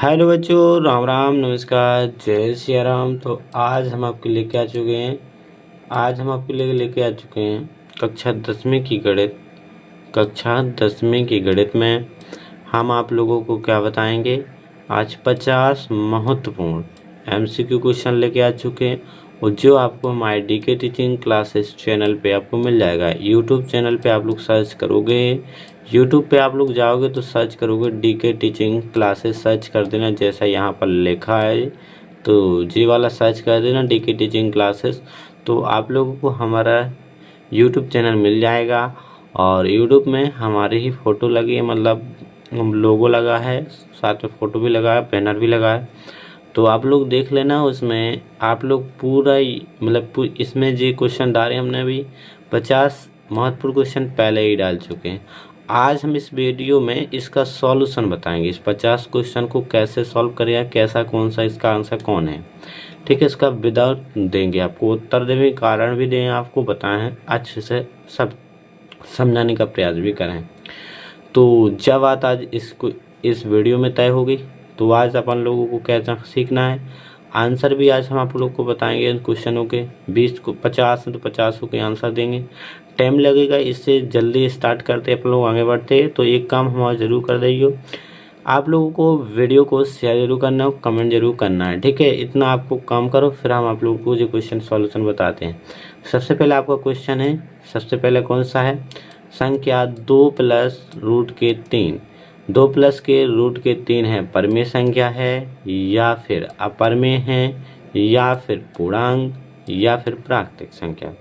Hello बच्चों, राम राम, नमस्कार, जय सिया राम। तो आज हम आपके लेके आ चुके हैं कक्षा 10वीं की गणित में हम आप लोगों को क्या बताएंगे। आज 50 महत्वपूर्ण MCQ क्वेश्चन लेके आ चुके हैं और जो आपको हमारे DK टीचिंग क्लासेस चैनल पे आपको मिल जाएगा। यूट्यूब चैनल पे आप लोग सर्च करोगे, यूट्यूब पे आप लोग जाओगे तो सर्च करोगे DK टीचिंग क्लासेस, सर्च कर देना जैसा यहाँ पर लिखा है। तो जी वाला सर्च कर देना DK टीचिंग क्लासेस, तो आप लोगों को हमारा यूट्यूब चैनल मिल जाएगा। और यूट्यूब में हमारी ही फ़ोटो लगी है, मतलब लोगो लगा है, साथ में फ़ोटो भी लगा है, बैनर भी लगा है। तो आप लोग देख लेना, उसमें आप लोग पूरा ही मतलब इसमें जो क्वेश्चन डाले हमने अभी 50 महत्वपूर्ण क्वेश्चन पहले ही डाल चुके हैं। आज हम इस वीडियो में इसका सॉल्यूशन बताएंगे, इस 50 क्वेश्चन को कैसे सॉल्व करें, कैसा कौन सा इसका आंसर कौन है। ठीक है, इसका विदाउट देंगे, आपको उत्तर देंगे, कारण भी देंगे, आपको बताएं, अच्छे से सब समझाने का प्रयास भी करें। तो जब बात आज इस वीडियो में तय होगी तो आज अपन लोगों को क्या सीखना है, आंसर भी आज हम आप लोग को बताएंगे इन क्वेश्चनों के। 20 को 50 है तो 50 के आंसर देंगे। टाइम लगेगा, इससे जल्दी स्टार्ट करते अपन लोग आगे बढ़ते। तो एक काम हमारा ज़रूर कर दीजिए, आप लोगों को वीडियो को शेयर जरूर करना है, कमेंट जरूर करना है। ठीक है, इतना आपको काम करो, फिर हम आप लोगों को जो क्वेश्चन सॉल्यूशन बताते हैं। सबसे पहले आपका क्वेश्चन है, सबसे पहले कौन सा है, संख्या 2 प्लस रूट के 3। 2 प्लस के रूट के 3 है, परमेय संख्या है या फिर अपरमेय है या फिर पूर्णांक या फिर प्राकृतिक संख्या।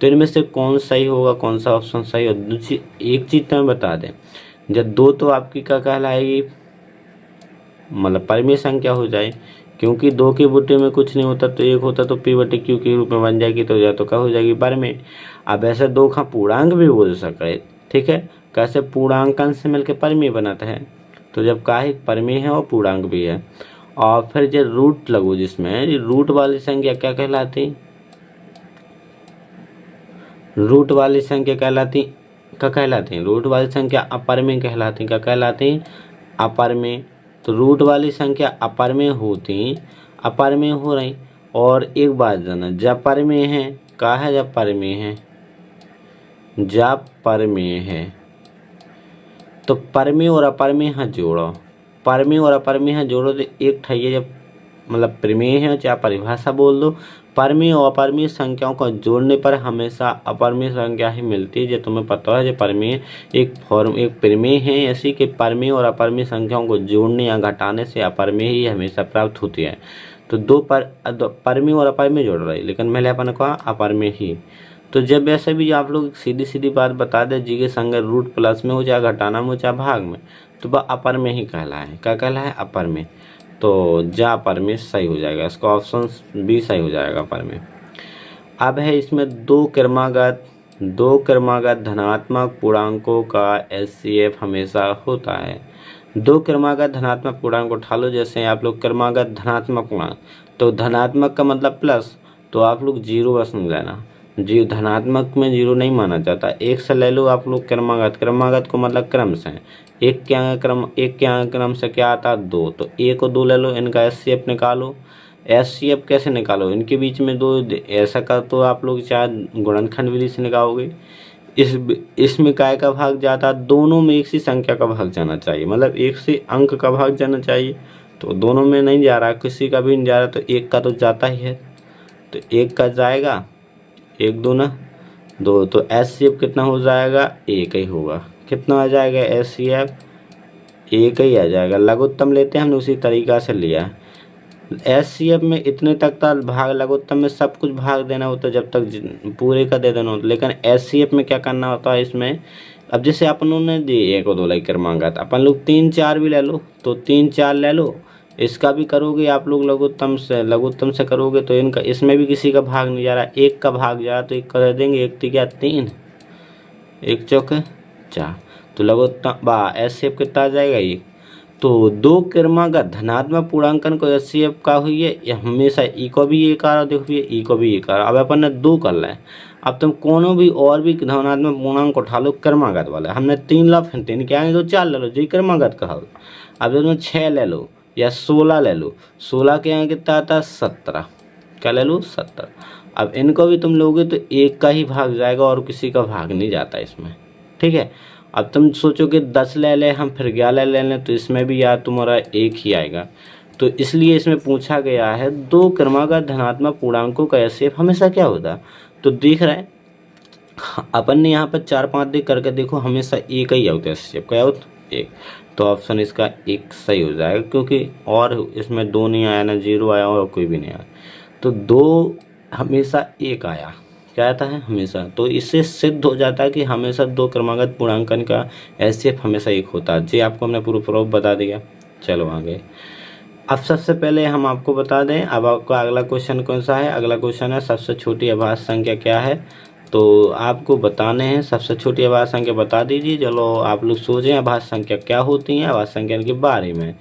तो इनमें से कौन सही होगा, कौन सा ऑप्शन सही होगा। दूसरी एक चीज़ तो मैं बता दें, जब 2 तो आपकी क्या कहलाएगी, मतलब परमेय संख्या हो जाए, क्योंकि 2 के बूटे में कुछ नहीं होता तो 1 होता तो P/Q के रूप में बन जाएगी, तो या तो क्या हो जाएगी, परमेय। अब ऐसे 2 का पूर्णांक भी बोल सके, ठीक है, कैसे पूर्णांकन से मिलकर परमेय बनाता है। तो जब का है परमेय है और पूर्णांक भी है, और फिर जो रूट लगो, जिसमें रूट वाली संख्या क्या कहलाती, रूट वाली संख्या कहलाती, क्या कहलाती है, रूट वाली संख्या अपरमेय कहलाती, क्या कहलाती, अपरमेय। तो रूट वाली संख्या अपरमेय होती, अपरमेय हो रही। और एक बात जाना, जब परमेय है, क्या है, जब परमेय है, जब परमेय है तो परमेय और अपरमेय है जोड़ो, परमेय और अपरमेय है जोड़ो तो एक ठहिए, जब मतलब प्रमेय है, चाहे परिभाषा बोल दो, परमेय और अपरमेय संख्याओं को जोड़ने पर हमेशा अपरमेय संख्या ही मिलती है। जो तुम्हें पता है, जो परमेय एक प्रमेय है ऐसी कि परमेय और अपरमेय संख्याओं को जोड़ने या घटाने से अपरमेय ही हमेशा प्राप्त होती है। तो परमेय और अपरमेय जोड़ रहे, लेकिन मैंने अपन कहा अपरमेय ही। तो जब ऐसे भी आप लोग सीधी सीधी बात बता दे, जी के संग रूट प्लस में हो, चाहे घटाना में हो, चाहे भाग में, तो वह अपरमेय ही कहलाए, क्या कहलाए, अपरमेय। तो जा परमेय सही हो जाएगा, इसका ऑप्शन बी सही हो जाएगा, परमेय। अब है इसमें दो क्रमागत धनात्मक पूर्णांकों का HCF हमेशा होता है। 2 क्रमागत धनात्मक पूर्णांक उठा लो, जैसे आप लोग क्रमागत धनात्मक पूर्णांक, तो धनात्मक का मतलब प्लस, तो आप लोग 0 बस नहीं लेना, जी धनात्मक में 0 नहीं माना जाता। एक से ले लो आप लोग क्रमागत को मतलब क्रम से, एक के क्रम से क्या आता है, 2, तो 1 और 2 ले लो, इनका HCF निकालो। HCF कैसे निकालो, इनके बीच में 2 ऐसा कर, तो आप लोग चाहे गुणनखंड विधि से निकालोगे। इसमें काय का भाग जाता है, दोनों में एक सी संख्या का भाग जाना चाहिए, मतलब एक से अंक का भाग जाना चाहिए। तो दोनों में नहीं जा रहा, किसी का भी नहीं जा रहा, तो एक का तो जाता ही है, तो एक का जाएगा, 1 दूना 2, तो HCF कितना हो जाएगा, 1 ही होगा। कितना आ जाएगा HCF, 1 ही आ जाएगा। लघुत्तम लेते हैं, हमने उसी तरीका से लिया। HCF में इतने तक था भाग, लघुत्तम में सब कुछ भाग देना होता है, जब तक पूरे का दे देना होता। लेकिन HCF में क्या करना होता है इसमें, अब जैसे अपनों ने दिए 1 और 2 लेकर मांगा था, अपन लोग 3 4 भी ले लो, तो 3 4 ले लो, इसका भी करोगे आप लोग लघुत्तम से करोगे, तो इनका इसमें भी किसी का भाग नहीं जा रहा, 1 का भाग जा रहा, तो 1 कर देंगे, 1 3 3, 1 चौके 4, तो लघुत्तम HCF कितना आ जाएगा, 1। तो 2 क्रमागत धनात्मक पूर्णांकन को HCF का हुई है, ये हमेशा ई को भी 1 आ रहा, देखो ये ई को भी 1 आ रहा। अब अपन ने 2 कर लिया, अब तुम कोनो भी और भी धनात्मक पूर्णांक उठा लो क्रमागत वाला, हमने 3 ला, फिर 3 क्या आएंगे, तो 4 ले लो, जी क्रमागत कहा। अब तुम 6 ले लो, या 16 ले लो, 16 के यहाँ कितना आता है 17, क्या ले लो 17। अब इनको भी तुम लोगे तो एक का ही भाग जाएगा और किसी का भाग नहीं जाता इसमें, ठीक है। अब तुम सोचो कि 10 ले लें हम फिर 11 ले लें तो इसमें भी यार तुम्हारा एक ही आएगा। तो इसलिए इसमें पूछा गया है दो क्रमागत धनात्मक पूर्णांकों का एचसीएफ हमेशा क्या होता है। तो दिख रहा है अपन ने यहाँ पर 4 5 देख करके देखो हमेशा एक ही होता है एचसीएफ, क्या होता है एक। तो ऑप्शन इसका एक सही हो जाएगा क्योंकि और इसमें 2 नहीं आया ना 0 आया और कोई भी नहीं आया, तो 2 हमेशा एक आया, क्या आता है हमेशा। तो इससे सिद्ध हो जाता है कि हमेशा 2 क्रमागत पूर्णांकन का एचसीएफ हमेशा एक होता है। जी आपको हमने पूरा प्रूफ बता दिया। चलो आगे। अब सबसे पहले हम आपको बता दें अब आपका अगला क्वेश्चन कौन सा है। अगला क्वेश्चन है सबसे छोटी अभाज्य संख्या क्या है। तो आपको बताने हैं सबसे छोटी अभाज्य संख्या बता दीजिए। चलो आप लोग सोचें अभाज्य संख्या क्या होती हैं, अभाज्य संख्या के बारे में,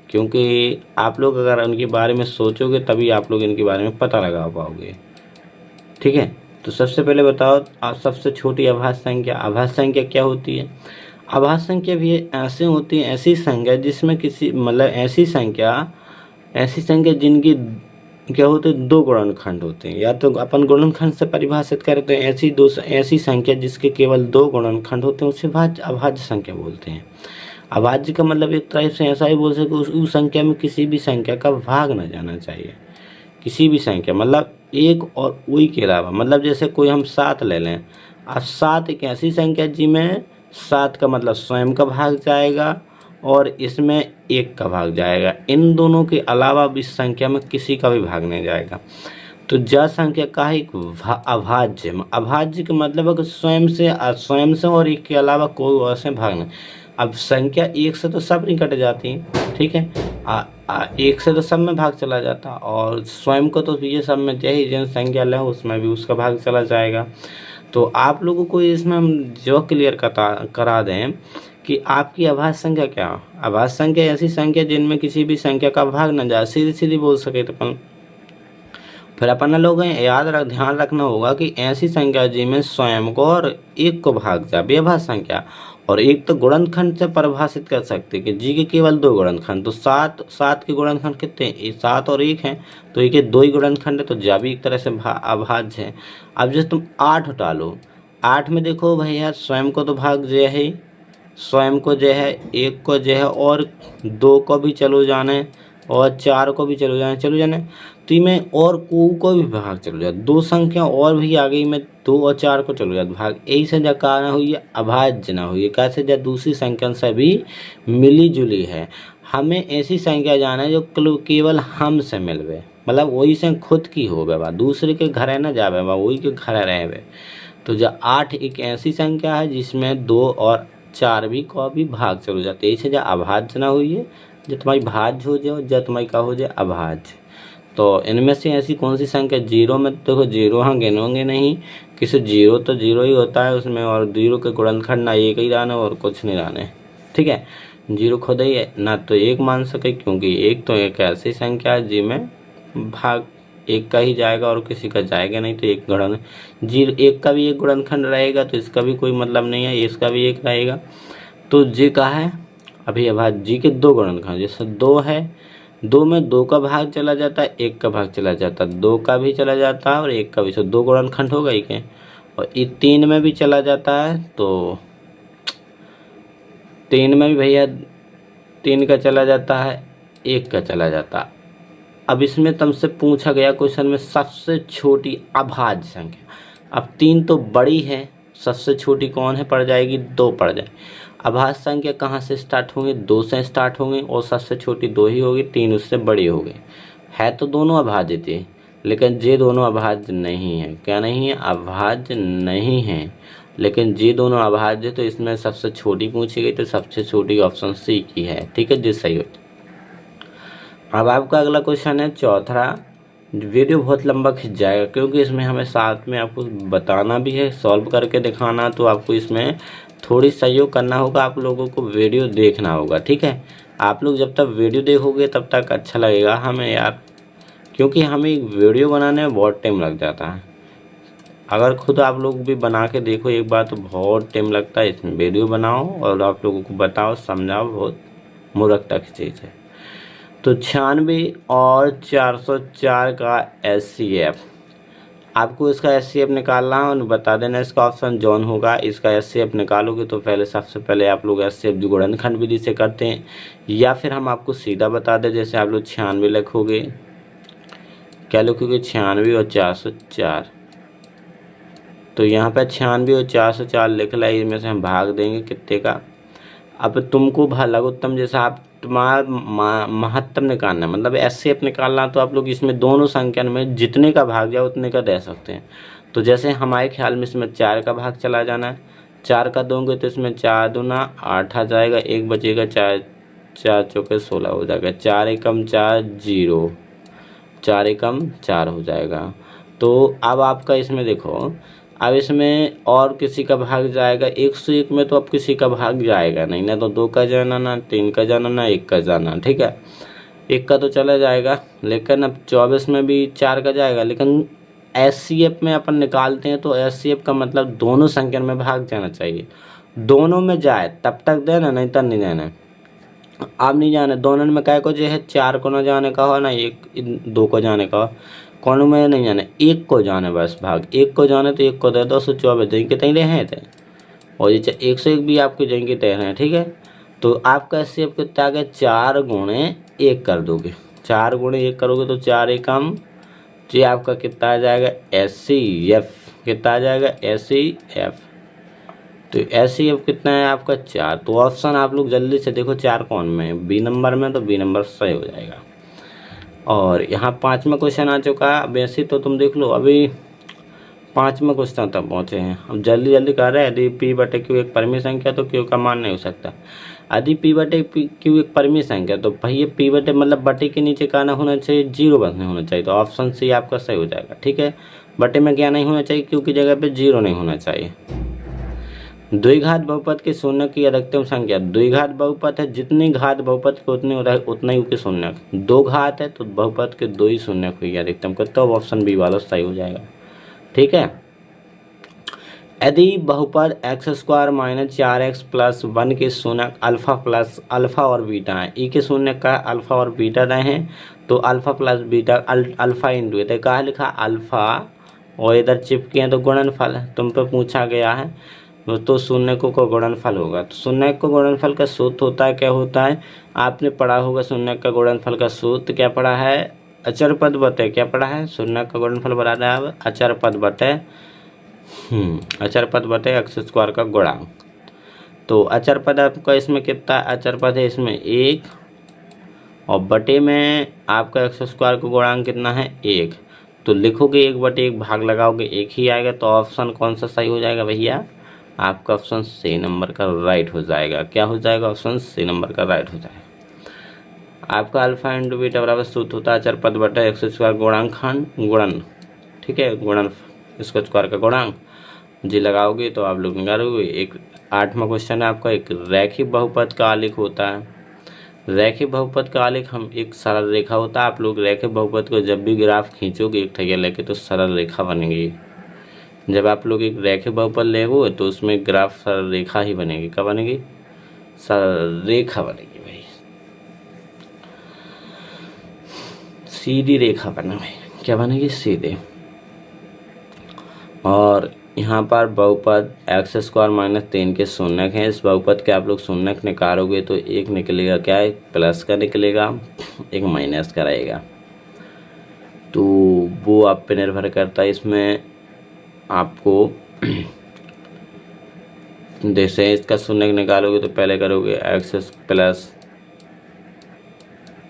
क्योंकि आप लोग अगर उनके बारे में सोचोगे तभी आप लोग इनके बारे में पता लगा पाओगे, ठीक है। तो सबसे पहले बताओ आप सबसे छोटी अभाज्य संख्या क्या होती है। अभाज्य संख्या भी ऐसे होती है ऐसी संख्या जिसमें किसी मतलब ऐसी संख्या जिनकी क्या होते हैं 2 गुणनखंड होते हैं, या तो अपन गुणनखंड से परिभाषित करते हैं ऐसी संख्या जिसके केवल 2 गुणनखंड होते हैं उसे अभाज्य संख्या बोलते हैं। अभाज्य का मतलब एक तरह से ऐसा ही बोल सकते उस संख्या में किसी भी संख्या का भाग न जाना चाहिए, किसी भी संख्या मतलब एक और वही के अलावा, मतलब जैसे कोई हम 7 ले लें। अब 7 एक ऐसी संख्या जिसमें 7 का मतलब स्वयं का भाग जाएगा और इसमें 1 का भाग जाएगा, इन दोनों के अलावा भी इस संख्या में किसी का भी भाग नहीं जाएगा। तो ज संख्या का ही अभाज्य का मतलब है कि स्वयं से और 1 के अलावा कोई और से भाग नहीं। अब संख्या 1 से तो सब नहीं कट जाती, ठीक है। 1 से तो सब में भाग चला जाता और स्वयं को तो ये सब में चाहे जिन संख्या लें उसमें भी उसका भाग चला जाएगा। तो आप लोगों को इसमें हम जो क्लियर करा दें कि आपकी अभाज्य संख्या क्या है। अभाज्य संख्या ऐसी संख्या जिनमें किसी भी संख्या का भाग न जाए, सीधी बोल सके तो अपन फिर अपन लोग ध्यान रखना होगा कि ऐसी संख्या जिनमें स्वयं को और 1 को भाग जाए बेभाज्य संख्या। और एक तो गुणनखंड से परिभाषित कर सकते हैं कि जी के केवल 2 गुणनखंड, तो 7 के गुणनखंड कितने हैं 7 और 1 हैं, तो एक 2 ही गुणनखंड है, तो जा भी एक तरह से अभाज्य है। अब जैसे तुम 8 हटा लो, 8 में देखो भैया स्वयं को तो भाग जो है स्वयं को जो है 1 को जो है और 2 को भी चलो जाने और 4 को भी चलो जाने तो में और को भी भाग चलो जाए, 2 संख्या और भी आ गई में 2 और 4 को चलो जाए भाग, यही से जा कारण हुई अभाज्य ना हुई, कैसे जा दूसरी संख्या से भी मिली जुली है। हमें ऐसी संख्या जाना है जो केवल हम से मिलवे, मतलब वही से खुद की हो बा, दूसरे के घर ना जावे बा, वही के घर रहे। तो जो 8 एक ऐसी संख्या है जिसमें 2 और 4 भी को भी भाग चलो जाते, यही से जा अभाज्य ना हुई है, जो तुम्हारी भाज्य हो जाए जब तुम्हारी का हो जाए अभाज्य। तो इनमें से ऐसी कौन सी संख्या 0 में देखो 0 हाँ गिनोगे नहीं, किसी 0 तो 0 ही होता है उसमें, और 0 के गुणनखंड ना 1 ही रहने और कुछ नहीं रहने, ठीक है। 0 खुद ही है ना तो 1 मान सके, क्योंकि 1 तो एक ऐसी संख्या है जिसमें भाग 1 का ही जाएगा और किसी का जाएगा नहीं, तो 1 गुणन 0 1 का भी 1 गुणनखंड रहेगा तो इसका भी कोई मतलब नहीं है, इसका भी 1 रहेगा। तो जी का है अभी अभाज्य जी के 2 गुणनखंड, जैसे 2 है 2 में 2 का भाग चला जाता है 1 का भाग चला जाता है, 2 का भी चला जाता है और 1 का भी, तो 2 गुणनखंड हो गई के। और 3 में भी चला जाता है तो 3 में भी भैया 3 का चला जाता है 1 का चला जाता है। अब इसमें तुमसे पूछा गया क्वेश्चन में सबसे छोटी अभाज्य संख्या, अब 3 तो बड़ी है, सबसे छोटी कौन है पड़ जाएगी 2 पड़ जाए। अभाज्य संख्या कहाँ से स्टार्ट होंगे 2 से स्टार्ट होंगे और सबसे छोटी 2 ही होगी, 3 उससे बड़ी होगी। है तो दोनों अभाज्य थे लेकिन ये दोनों अभाज्य नहीं है, क्या नहीं है अभाज्य नहीं है, लेकिन ये दोनों अभाज्य, तो इसमें सबसे छोटी पूछी गई तो सबसे छोटी ऑप्शन सी की है, ठीक है जी सही होती। अब आपका अगला क्वेश्चन है चौथा। वीडियो बहुत लंबा खिंच जाएगा क्योंकि इसमें हमें साथ में आपको बताना भी है, सॉल्व करके दिखाना, तो आपको इसमें थोड़ी सहयोग करना होगा, आप लोगों को वीडियो देखना होगा, ठीक है। आप लोग जब तक वीडियो देखोगे तब तक अच्छा लगेगा हमें यार, क्योंकि हमें वीडियो बनाने में बहुत टाइम लग जाता है। अगर खुद आप लोग भी बना के देखो एक बार तो बहुत टाइम लगता है, इसमें वीडियो बनाओ और आप लोगों को बताओ समझाओ, बहुत मूर्खता की चीज़ है। तो 96 और 404 का HCF, आपको इसका HCF निकालना है और बता देना इसका ऑप्शन जॉन होगा। इसका HCF निकालोगे तो पहले सबसे पहले आप लोग HCF जो गुणनखंड विधि से करते हैं, या फिर हम आपको सीधा बता दें, जैसे आप लोग 96 लिखोगे, क्या लिखोगे 96 और 404, तो यहाँ पर 96 और 404 लिख ला, इसमें से हम भाग देंगे कितने का। अब तुमको लघुत्तम जैसा आप तुम्हारा महत्तम निकालना है, मतलब HCF निकालना, तो आप लोग इसमें दोनों संख्या में जितने का भाग जाए उतने का दे सकते हैं। तो जैसे हमारे ख्याल में इसमें 4 का भाग चला जाना है, 4 का दोगे तो इसमें 4 दूना 8 आ जाएगा, 1 बचेगा, 4 4 चौके 16 हो जाएगा, 4 एकम 4 0, 4 एकम 4 हो जाएगा। तो अब आपका इसमें देखो, अब इसमें और किसी का भाग जाएगा 101 में, तो अब किसी का भाग जाएगा नहीं, ना तो 2 का जाना, ना 3 का जाना, ना 1 का जाना, ठीक है। 1 का तो चला जाएगा, लेकिन अब 24 में भी 4 का जाएगा, लेकिन HCF में अपन निकालते हैं तो HCF का मतलब दोनों संख्या में भाग जाना चाहिए, दोनों में जाए तब तक देना, नहीं तब नहीं देना। अब नहीं जाना दोनों में, क्या को जो है 4 को ना जाने का हो, ना 2 को जाने का हो, कौन में नहीं जाने, 1 को जाने बस भाग, 1 को जाने तो 1 को दे 224 देंगे तय हैं थे, और ये 101 भी आपके जाएंगे तय हैं, ठीक है। तो आपका HCF कितना आ गया, 4 गुणे 1 कर दोगे, 4 गुणे 1 करोगे तो 4 एकम, जी आपका कितना आ जाएगा HCF, कितना आ जाएगा HCF। तो HCF कितना है आपका 4। तो ऑप्शन आप लोग जल्दी से देखो 4 कौन में है, बी नंबर में, तो बी नंबर सही हो जाएगा। और यहाँ 5वां क्वेश्चन आ चुका है। वैसे तो तुम देख लो, अभी 5वां क्वेश्चन तक पहुँचे हैं, अब जल्दी जल्दी कर रहे हैं। यदि P बटे Q एक परिमेय संख्या तो Q का मान नहीं हो सकता। यदि P बटे Q एक परिमेय संख्या तो भैया P बटे मतलब बटे के नीचे का ना होना चाहिए, 0 बस नहीं होना चाहिए, तो ऑप्शन सी आपका सही हो जाएगा, ठीक है। बटे में क्या नहीं होना चाहिए, Q की जगह पे 0 नहीं होना चाहिए। द्विघात बहुपद के शून्य की अधिकतम संख्या, द्विघात बहुपद है, जितनी घात बहुपद के उतना ही उसके शून्य, 2 घात है तो बहुपद के 2 ही शून्य हुई अधिकतम का, तो ऑप्शन बी वाला सही हो जाएगा, ठीक है। यदि बहुपद x² - 4x + 1 के शून्य अल्फा प्लस अल्फा और बीटा है, ई के शून्य का अल्फा और बीटा रहे हैं, तो alpha plus beta alpha into इधर कहा लिखा अल्फा और इधर चिपके हैं तो गुणनफल है, तुम पे पूछा गया है, तो शून्य को गुणनफल होगा। तो शून्य को गुणनफल का सूत्र होता है, क्या होता है आपने पढ़ा होगा, शून्य का गुणनफल का सूत्र क्या पढ़ा है, अचर पद बटे, क्या पढ़ा है, शून्य का गुणनफल बराबर है अचर पद बटे अचर पद बटे x² का गुणांक। तो अचर पद आपका इसमें कितना, अचर पद है इसमें 1 और बटे में आपका x² का गुणांक कितना है 1, तो लिखोगे 1 बटे 1 भाग लगाओगे 1 ही आएगा, तो ऑप्शन कौन सा सही हो जाएगा भैया, आपका ऑप्शन सी नंबर का राइट हो जाएगा। क्या हो जाएगा, ऑप्शन सी नंबर का राइट हो जाएगा। आपका अल्फा इंटू बीटा बराबर सूत्र होता है अचर पद बटे x² गुणांक गुणन, ठीक है, गुणन इसका स्क्वायर का गुणांक जी लगाओगे तो आप लोग निकालोगे। एक 8वां क्वेश्चन है आपका, एक रैखिक बहुपद का आलेख होता है। रैखिक बहुपद का आलेख हम एक सरल रेखा होता है, आप लोग रैखिक बहुपद को जब भी ग्राफ खींचोगे एक ठैया लेके तो सरल रेखा बनेगी। जब आप लोग एक रैखिक बहुपद लेगो तो उसमें ग्राफ सरल रेखा ही बनेगी, क्या बनेगी, सरल रेखा बनेगी भाई, सीधी रेखा बना भाई, क्या बनेगी, सीधे। और यहाँ पर बहुपद x² - 3 के शून्यक हैं, इस बहुपद के आप लोग शून्यक निकालोगे तो एक निकलेगा क्या है, प्लस का निकलेगा, एक माइनस का रहेगा, तो वो आप पे निर्भर करता है। इसमें आपको जैसे इसका शून्यक निकालोगे तो पहले करोगे x+,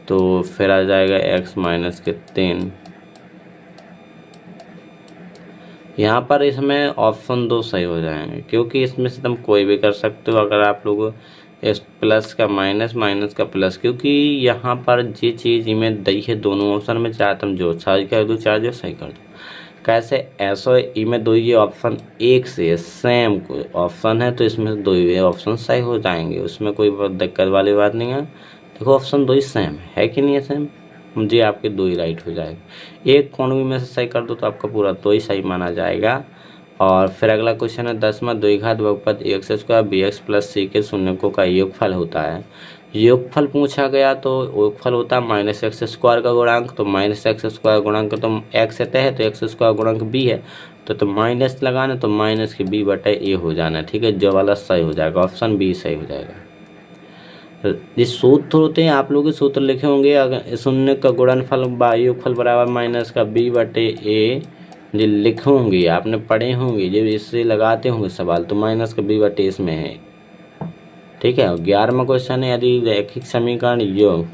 तो फिर आ जाएगा x - 3, यहाँ पर इसमें ऑप्शन 2 सही हो जाएंगे, क्योंकि इसमें से तुम कोई भी कर सकते हो। अगर आप लोग इस प्लस का माइनस, माइनस का प्लस, क्योंकि यहाँ पर ये चीज़ इमें दी है दोनों ऑप्शन में, चाहे तुम जो सही कर दो चाहे जो सही कर दो, कैसे ऐसा इमें दो ये ऑप्शन एक से सेम कोई ऑप्शन है तो इसमें 2 ही ऑप्शन सही हो जाएंगे, उसमें कोई दिक्कत वाली बात नहीं है। देखो ऑप्शन 2 ही सेम है कि नहीं है, सेम जी, आपके 2 ही राइट हो जाएगा। एक कौन भी में से सही कर दो तो आपका पूरा 2 ही सही माना जाएगा। और फिर अगला क्वेश्चन है 10वां, द्विघात बहुपद x² bx + c के शून्यकों का योगफल होता है। योगफल पूछा गया तो योगफल होता है माइनस एक्स स्क्वायर का गुणांक, तो माइनस एक्स स्क्वायर गुणांक तो एक्स तय है, तो एक्स स्क्वायर गुणांक बी है, तो माइनस लगाना, तो माइनस के बी बटा ए हो जाना। ठीक है, जो वाला सही हो जाएगा, ऑप्शन बी सही हो जाएगा। ये सूत्र होते हैं, आप लोग के सूत्र लिखे होंगे, अगर शून्य का गुणनफल योगफल बराबर माइनस का बी बटे ए, जो लिखे होंगे आपने पढ़े होंगे, जब इससे लगाते होंगे सवाल, तो माइनस का बी बटे इसमें है। ठीक है, 11वां क्वेश्चन है, यदि रैखिक समीकरण योग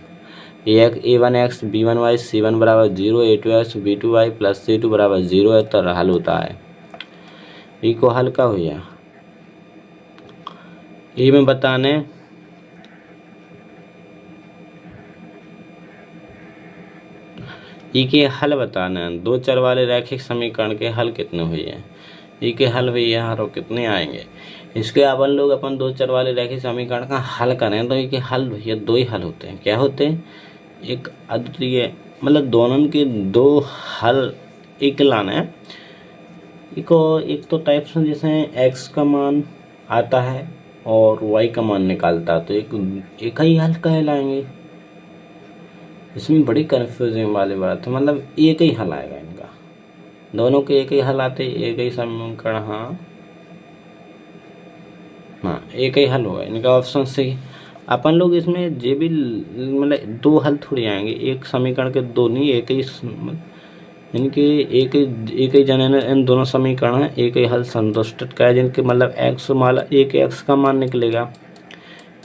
a1x b1y c1 बराबर 0 a2x b2y प्लस c2 बराबर 0 है तो हल होता है। ई को हल का हुआ ई में बताने ई के हल बताना है। दो चर वाले रैखिक समीकरण के हल कितने हुए हैं, ई के हल हुए यहाँ कितने आएंगे। इसके अपन दो चर वाले रैखिक समीकरण का हल करें तो ई के हल भैया दो ही हल होते हैं। क्या होते हैं, एक अद्वितीय, मतलब दोनों के दो हल एक लाना है। एक तो टाइप से जैसे एक्स का मान आता है और वाई का मान निकालता है, तो एक ही हल कहलाएंगे। इसमें बड़ी कन्फ्यूजिंग वाली बात है, मतलब एक ही हल आएगा इनका, दोनों के एक ही हल आते, एक ही समीकरण। हाँ, एक ही हल होगा इनका, ऑप्शन सही। अपन लोग इसमें जे भी मतलब दो हल थोड़ी आएंगे, एक समीकरण के दो नहीं, एक ही इनके एक ही जन इन दोनों समीकरण है, एक ही हल संतुष्ट का, जिनके मतलब एक्स माला एक एक्स का मान निकलेगा,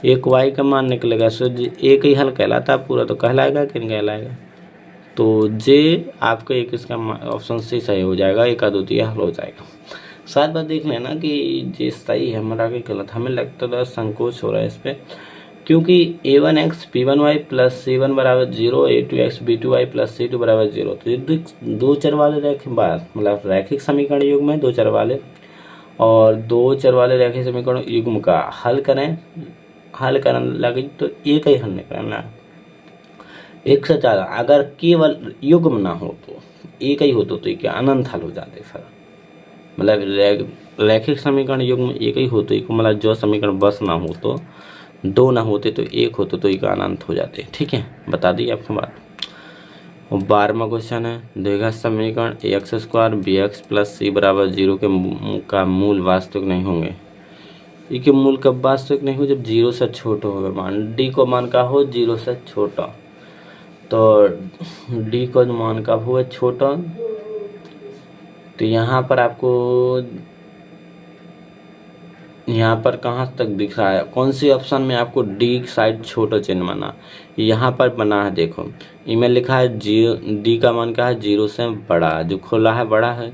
एक वाई का मान निकलेगा, सो एक ही हल कहलाता है पूरा, तो कहलाएगा कि नहीं कहलाएगा। तो जे आपका एक इसका ऑप्शन सी सही हो जाएगा, एक अद्वितीय हल हो जाएगा। साथ बात देख लेना कि ये सही है हमारा कि गलत, हमें लगता है संकोच हो रहा है इस पर, क्योंकि a1x b1y प्लस c1 बराबर 0 a2x b2y प्लस c2 बराबर 0, तो ये दो चर वाले मतलब रैखिक समीकरण युग्म में दो चर वाले, और दो चर वाले रैखिक समीकरण युग्म का हल करने लगे तो एक ही हल निकलना, एक से ज़्यादा अगर केवल युग्म ना हो तो एक ही हो तो एक अनंत हल हो जाते सर। मतलब रैखिक समीकरण युग्म एक ही हो तो एक, मतलब जो समीकरण बस ना हो तो दो ना होते तो एक होते तो एक अनंत हो जाते। ठीक है, बता दी आपको बात। और 12वां क्वेश्चन है, द्विघात समीकरण x square b x plus c बराबर 0 का मूल वास्तविक नहीं होंगे। ई के मूल कब वास्तविक नहीं हो, जब 0 से छोटा होगा मान, डी को मान का हो 0 से छोटा, तो डी को मान का हुआ छोटा, तो यहाँ पर आपको यहाँ पर कहाँ तक दिख रहा है, कौन सी ऑप्शन में आपको डी साइड छोटा चिन्ह बना, यहाँ पर बना है देखो, इमें लिखा है डी का मान क्या है 0 से बड़ा, जो खुला है बड़ा है,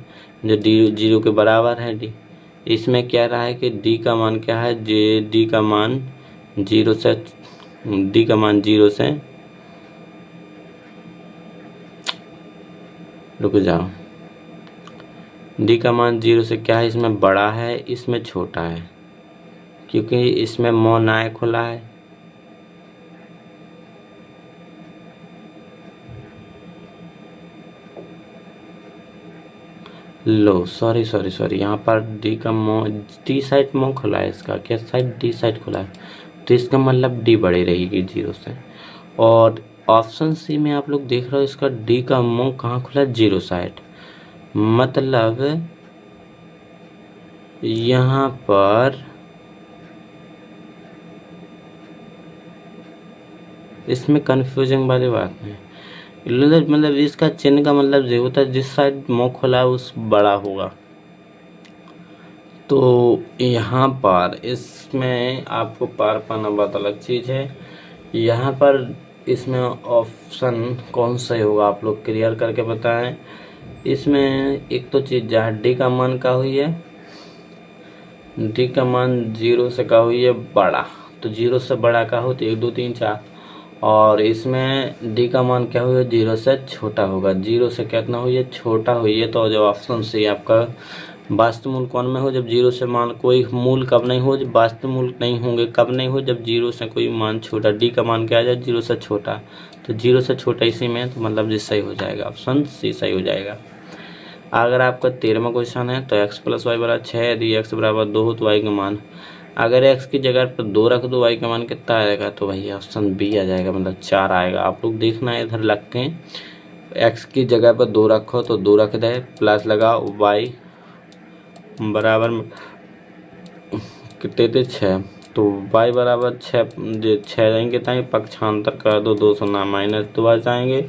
जो डी 0 के बराबर है डी। इसमें क्या रहा है कि डी का मान क्या है, डी का मान 0 से रुक जाओ, डी का मान 0 से क्या है, इसमें बड़ा है, इसमें छोटा है, क्योंकि इसमें मौन आय खुला है। लो सॉरी यहाँ पर डी का डी साइड मो खुला है, इसका क्या साइड डी साइड खुला है, तो इसका मतलब डी बड़ी रहेगी 0 से। और ऑप्शन सी में आप लोग देख रहे हो इसका डी का मुंह कहाँ खुला है, 0 साइड, मतलब यहाँ पर इसमें कन्फ्यूजिंग वाली बात है, मतलब इसका चिन्ह का मतलब ये होता है जिस साइड मुंह खुला है उस बड़ा होगा। तो यहाँ पर इसमें आपको पार पाना बहुत अलग चीज़ है, यहाँ पर इसमें ऑप्शन कौन सा होगा आप लोग क्लियर करके बताएं। इसमें एक तो चीज़ जहाँ डी का मान का हुई है, डी का मान 0 से का हुई है बड़ा, तो 0 से बड़ा का हो तो 1 2 3 4, और इसमें डी का मान क्या हुआ 0 से छोटा होगा, 0 से कितना हुई है छोटा हुई है, तो जो ऑप्शन सी आपका वास्तव मूल कौन में हो, जब 0 से मान कोई मूल कब नहीं हो, जब वास्तव मूल नहीं होंगे कब नहीं हो, जब 0 से कोई मान छोटा, डी का मान क्या आ जाए 0 से छोटा, तो 0 से छोटा इसी में, तो मतलब ये सही हो जाएगा, ऑप्शन सी सही हो जाएगा। अगर आपका 13वां क्वेश्चन है, तो x प्लस वाई बराबर 6, यदि x बराबर 2 हो तो y का मान, अगर x की जगह पर 2 रख दो, y का मान कितना आएगा, तो भाई ऑप्शन बी आ जाएगा, मतलब 4 आएगा। आप लोग देखना है इधर लग के, x की जगह पर 2 रखो तो 2 रख दे, प्लस लगाओ, y बराबर में कितने थे 6, तो y बराबर 6 जाएंगे, ताकि पक्षांतर कर दो 2 सुना -2 आ जाएंगे,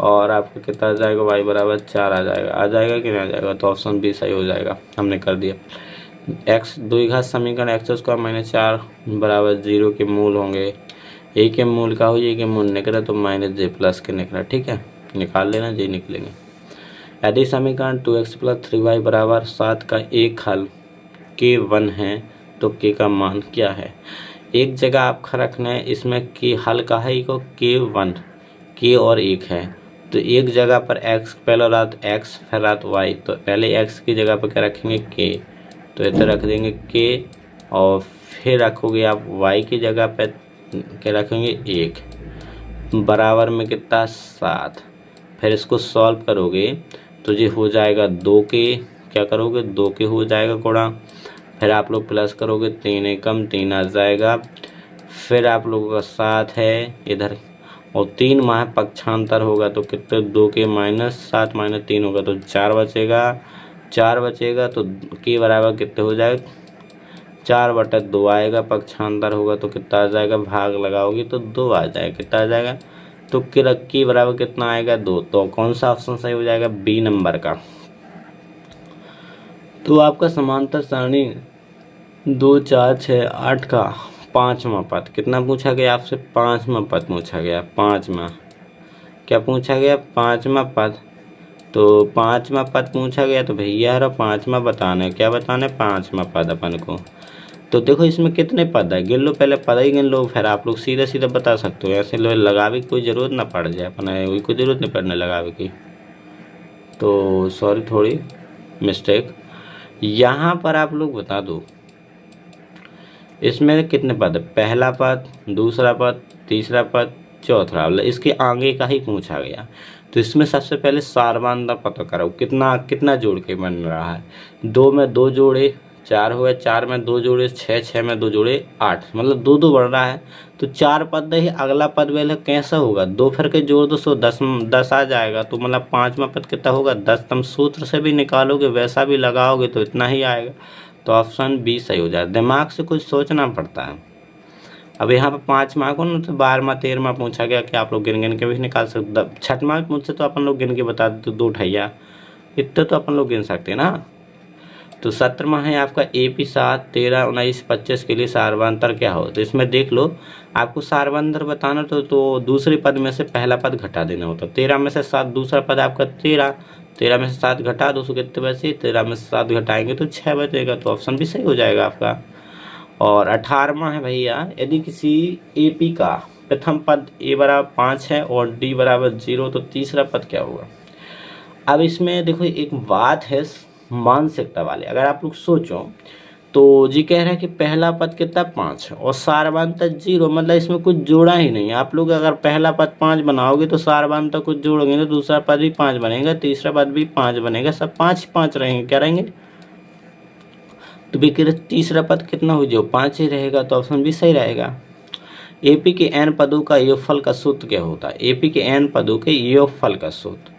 और आपको कितना आ जाएगा, y बराबर 4 आ जाएगा कि नहीं आ जाएगा, तो ऑप्शन बी सही हो जाएगा। हमने कर दिया। x द्विघात समीकरण x² - 4 बराबर 0 के मूल होंगे, a के मूल का हो, a के मूल निकला तो -j प्लस के निकला, ठीक है, निकाल लेना, j निकलेंगे। यदि समीकरण 2x + 3y बराबर 7 का एक हल k1 है तो k का मान क्या है। एक जगह आपका रखना है, इसमें k हल का है को k1, k और 1 है, तो एक जगह पर x पहले रात x फिर रात y, तो पहले x की जगह पर क्या रखेंगे k, तो इधर रख देंगे k, और फिर रखोगे आप y की जगह पर क्या रखेंगे 1 बराबर में कितना 7, फिर इसको सॉल्व करोगे तो ये हो जाएगा 2 के, क्या करोगे 2 के हो जाएगा गुणा, फिर आप लोग प्लस करोगे 3 एकम 3 आ जाएगा, फिर आप लोगों का 7 है इधर, और 3 माह पक्षांतर होगा तो कितने 2 के -7 - 3 होगा तो 4 बचेगा, तो के बराबर कितने हो जाएगा 4/2 आएगा, पक्षांतर होगा तो कितना आ जाएगा, भाग लगाओगे तो 2 आ जाएगा, कितना आ जाएगा, तो के बराबर कितना आएगा 2, तो कौन सा ऑप्शन सही हो जाएगा, बी नंबर का। तो आपका समांतर सारणी 2 4 6 8 का 5वां पद कितना पूछा गया आपसे, 5वां पद पूछा गया, 5वां क्या पूछा गया, 5वां पद, तो 5वां पद पूछा गया, तो भैया यार 5वां बताना है, क्या बताना है 5वां पद अपन को। तो देखो इसमें कितने पद है, गिन लो, पहले पद ही गिन लो, फिर आप लोग सीधे सीधे बता सकते हो, ऐसे लो लगावे की कोई ज़रूरत ना पड़ जाए, अपन कोई ज़रूरत नहीं पड़ने लगावे की, तो सॉरी थोड़ी मिस्टेक। यहाँ पर आप लोग बता दो इसमें कितने पद है, पहला पद, दूसरा पद, तीसरा पद, चौथा, मतलब इसके आगे का ही पूछा गया, तो इसमें सबसे पहले सारवांतर पता करो, कितना कितना जोड़ के बन रहा है, 2 में 2 जोड़े 4 हुए, 4 में 2 जोड़े 6, 6 में 2 जोड़े 8, मतलब 2 2 बढ़ रहा है, तो 4 पद ही अगला पद पहले कैसा होगा, 2 फिर के जोड़ दो 10 आ जाएगा, तो मतलब 5वां पद कितना होगा 10, तुम सूत्र से भी निकालोगे वैसा भी लगाओगे तो इतना ही आएगा, तो ऑप्शन बी सही हो जाए। दिमाग से कुछ सोचना पड़ता है। अब यहाँ पर 5वां को ना तो 12वां 13वां पूछा गया कि आप लोग गिन गिन के भी निकाल सकते, 6वां मुझसे तो अपन लोग गिन के बता देते 2 ठैया, इतने तो अपन लोग गिन सकते हैं ना। तो 17वां है आपका AP 7 13 19 25 के लिए सारवांतर क्या हो, तो इसमें देख लो आपको सारवांतर बताना तो दूसरे पद में से पहला पद घटा देना होता, 13 में से 7 दूसरा पद आपका 13 में से 7 घटा दो, कितने बचे 13 में से 7 घटाएंगे तो 6 बचेगा, तो ऑप्शन भी सही हो जाएगा आपका। और 18वां है भैया, यदि किसी AP का प्रथम पद A बराबर 5 है और D बराबर 0, तो तीसरा पद क्या होगा। अब इसमें देखो एक बात है मानसिकता वाले, अगर आप लोग सोचो तो जी कह रहा है कि पहला पद कितना 5 और सारवांतर 0, मतलब इसमें कुछ जोड़ा ही नहीं। आप लोग अगर पहला पद 5 बनाओगे तो सारवांतर कुछ जोड़ोगे तो दूसरा पद भी 5 बनेगा, तीसरा पद भी 5 बनेगा, सब 5 5 रहेंगे, क्या रहेंगे, तो भी तीसरा पद कितना हो जो 5 ही रहेगा, तो ऑप्शन भी सही रहेगा। AP के n पदों का योगफल का सूत्र क्या होता है, AP के n पदों के योगफल का सूत्र,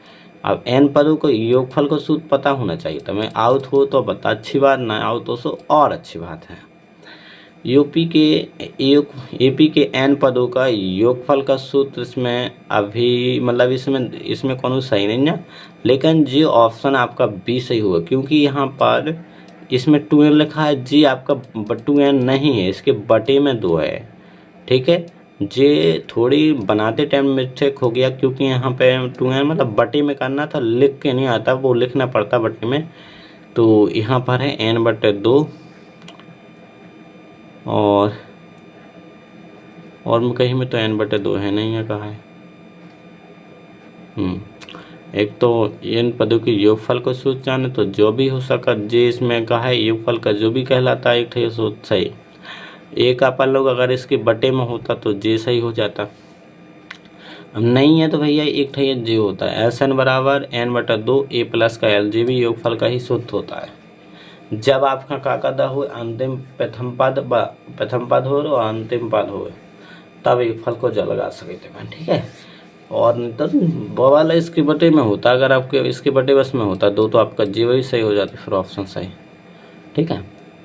अब n पदों को योगफल का सूत्र पता होना चाहिए, तो मैं आउट हो तो बता अच्छी बात, ना आउट हो तो और अच्छी बात है। AP के n पदों का योगफल का सूत्र इसमें अभी मतलब इसमें कौन सही नहीं है, लेकिन जी ऑप्शन आपका बी सही होगा, क्योंकि यहाँ पर इसमें 2n लिखा है, जी आपका 2n नहीं है, इसके बटे में 2 है, ठीक है, जे थोड़ी बनाते टाइम मिस्टेक हो गया, क्योंकि यहाँ पे 2n मतलब बटे में करना था, लिख के नहीं आता, वो लिखना पड़ता बटे में, तो यहाँ पर है n/2 और कहीं में तो n/2 है नहीं है, कहा है एक तो n पदों के योगफल को सूत्र जाने, तो जो भी हो सका जे इसमें कहा है योगफल का जो भी कहलाता है एक ठे सूत्र सही, एक अपन लोग अगर इसके बटे में होता तो जे सही हो जाता, अब नहीं है तो भैया एक ठे जे होता है, SN बराबर n/2 A+ का LJ भी योगफल का ही सूत्र होता है, जब आपका काकदा हो अंतिम प्रथम पद हो और अंतिम पद हो तब एक फल को ज लगा सकते हैं, ठीक है। और नहीं तो वो वाला इसके बटे में होता, अगर आपके इसके बटे बस में होता दो तो आपका जीरो ही सही हो जाता, फिर ऑप्शन सही, ठीक है।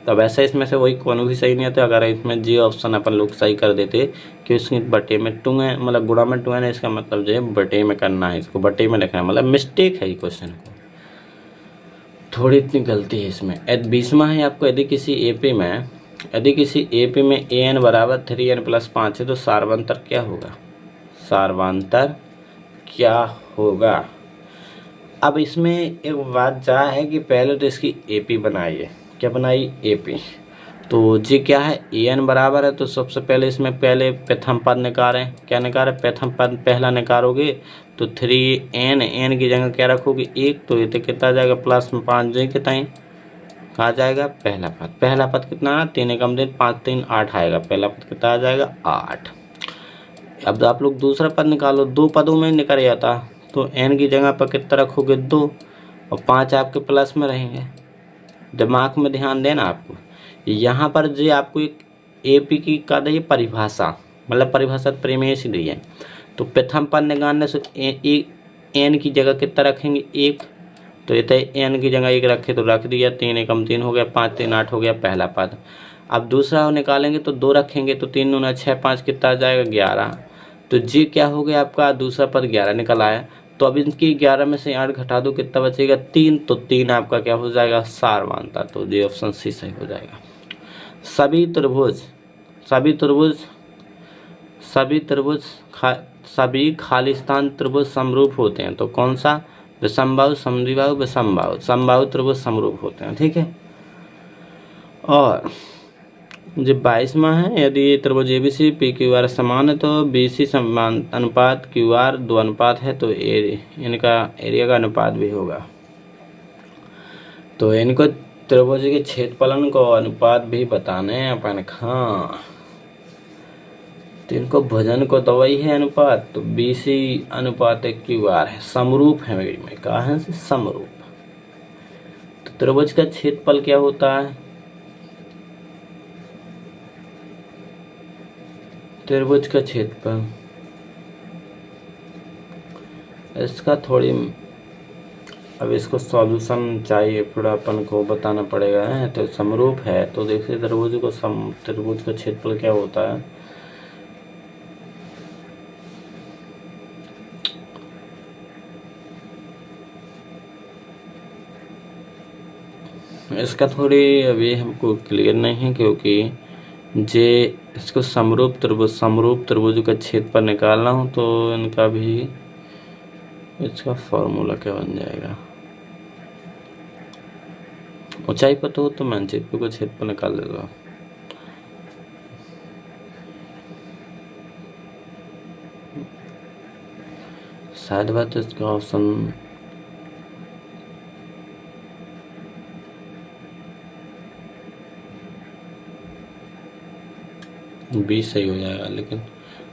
तो वैसे इसमें से वही कोनो भी सही नहीं आता। अगर इसमें जी ऑप्शन अपन लोग सही कर देते कि उसके बटे में टू है, मतलब गुणा में टू है ना, इसका मतलब जो है बटे में करना है, इसको बटे में लिखना है, मतलब मिस्टेक है ये क्वेश्चन को, थोड़ी इतनी गलती है इसमें। 20वां है आपको, यदि किसी एपी में ए एन बराबर 3n + 5 है तो सार्वंतर क्या होगा, सार्वंतर क्या होगा। अब इसमें एक बात जा है कि पहले तो इसकी एपी बनाइए, क्या बनाई, एपी। तो जी क्या है, ए एन बराबर है, तो सबसे पहले इसमें पहले प्रथम पद निकालें, क्या निकालें, प्रथम पद पहला निकालोगे तो 3n, एन की जगह क्या रखोगे 1, तो ये तो कितना आ जाएगा प्लस में 5 जो कितना ही कहा जाएगा पहला पद कितना है, 3 एकम 3 5 3 8 आएगा, पहला पद कितना आ जाएगा 8। अब आप लोग दूसरा पद निकालो, 2 पदों में निकल जाता, तो n की जगह पर कितना रखोगे 2 और 5 आपके प्लस में रहेंगे। दिमाग में ध्यान देना आपको, यहाँ पर जो आपको एक एपी की का दी परिभाषा, मतलब परिभाषा प्रेमेश दी है। तो प्रथम पद निकालने से एन की जगह कितना रखेंगे 1, तो ये एन की जगह 1 रखे तो रख दिया, 3 एकम 3 हो गया, 5 3 8 हो गया पहला पद। अब दूसरा निकालेंगे तो 2 रखेंगे तो 3 दूना 6 5 कितना आ जाएगा 11, तो जी क्या हो गया आपका दूसरा पद 11 निकल आया। तो अब इनकी 11 में से 8 घटा दो, कितना बचेगा 3, तो 3 आपका क्या हो जाएगा सार्वंतर, तो ये ऑप्शन सी सही हो जाएगा। सभी खालिस्तान त्रिभुज समरूप होते हैं, तो कौन सा, विषमबाहु समद्विबाहु विषमबाहु, समबाहु त्रिभुज समरूप होते हैं, ठीक है। और जो 22वां है, यदि ये त्रिभुज एबीसी पी क्यू आर समान है तो बीसी समान अनुपात क्यू आर 2 अनुपात है, तो इनका एरिया का अनुपात भी होगा। तो इनको त्रिभुज के क्षेत्रफलन को अनुपात भी बताने हैं अपन, हाँ। तो इनको भुजन को तो वही है अनुपात, तो बीसी अनुपात क्यू आर है, समरूप है, में कहा है समरूप। तो त्रिभुज का क्षेत्रफल क्या होता है, त्रिभुज का क्षेत्रफल, इसका थोड़ी, अब इसको सॉल्यूशन चाहिए, थोड़ा अपन को बताना पड़ेगा है। तो समरूप है, तो देखिए त्रिभुज का क्षेत्रफल क्या होता है, इसका थोड़ी अभी हमको क्लियर नहीं है, क्योंकि जे इसको समरूप त्रिभुज का क्षेत्रफल निकालना हो तो इनका भी इसका फॉर्मूला क्या बन जाएगा, ऊंचाई पता हो तो मानचित्र को क्षेत्रफल निकाल देगा। शायद बात इसका ऑप्शन बी सही हो जाएगा, लेकिन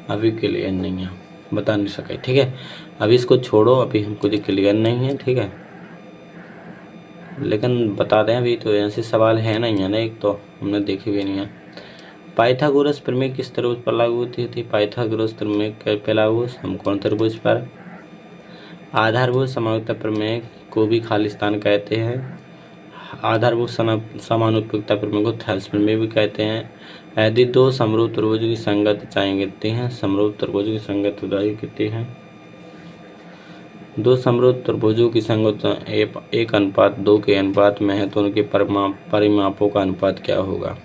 अभी क्लियर नहीं है, बता नहीं सके, ठीक है। अभी इसको छोड़ो, अभी हमको जो क्लियर नहीं है, ठीक है, लेकिन बता दें अभी तो ऐसे सवाल है नहीं है ना, एक तो हमने देखी भी नहीं है। पाइथागोरस प्रमेय किस त्रिभुज पर लागू होती थी, पाइथागोरस प्रमेय पे लागू समकोण त्रिभुज पर। आधारभूत समानुपातिकता प्रमेय को भी खालिस्तान कहते हैं, आधारभूत समानुपातिकता प्रमेय को थेल्स प्रमेय भी कहते हैं। यदि 2 समरूप त्रिभुज की संगत ऊंचाई कितनी है, समरूप त्रिभुज की संगत ऊंचाई कितनी है, 2 समरूप त्रिभुजों की संगत 1:2 के अनुपात में है, तो उनके परिमापों का अनुपात क्या होगा।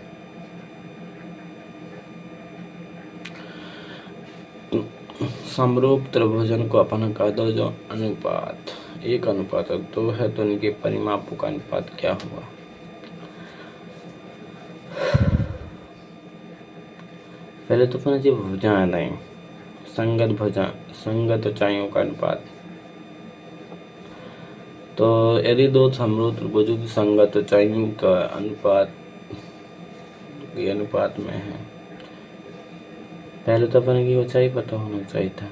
समरूप त्रिभुजन को अपन कह दो जो अनुपात 1:2 है, तो उनके परिमापों का अनुपात क्या होगा। पहले तो अपना जो भुजाएं नहीं, संगत ऊंचाइयों का अनुपात, तो यदि 2 समरूप त्रिभुजों की संगत ऊंचाइयों का अनुपात में है, पहले तो अपन की ऊंचाई पता होना चाहिए था।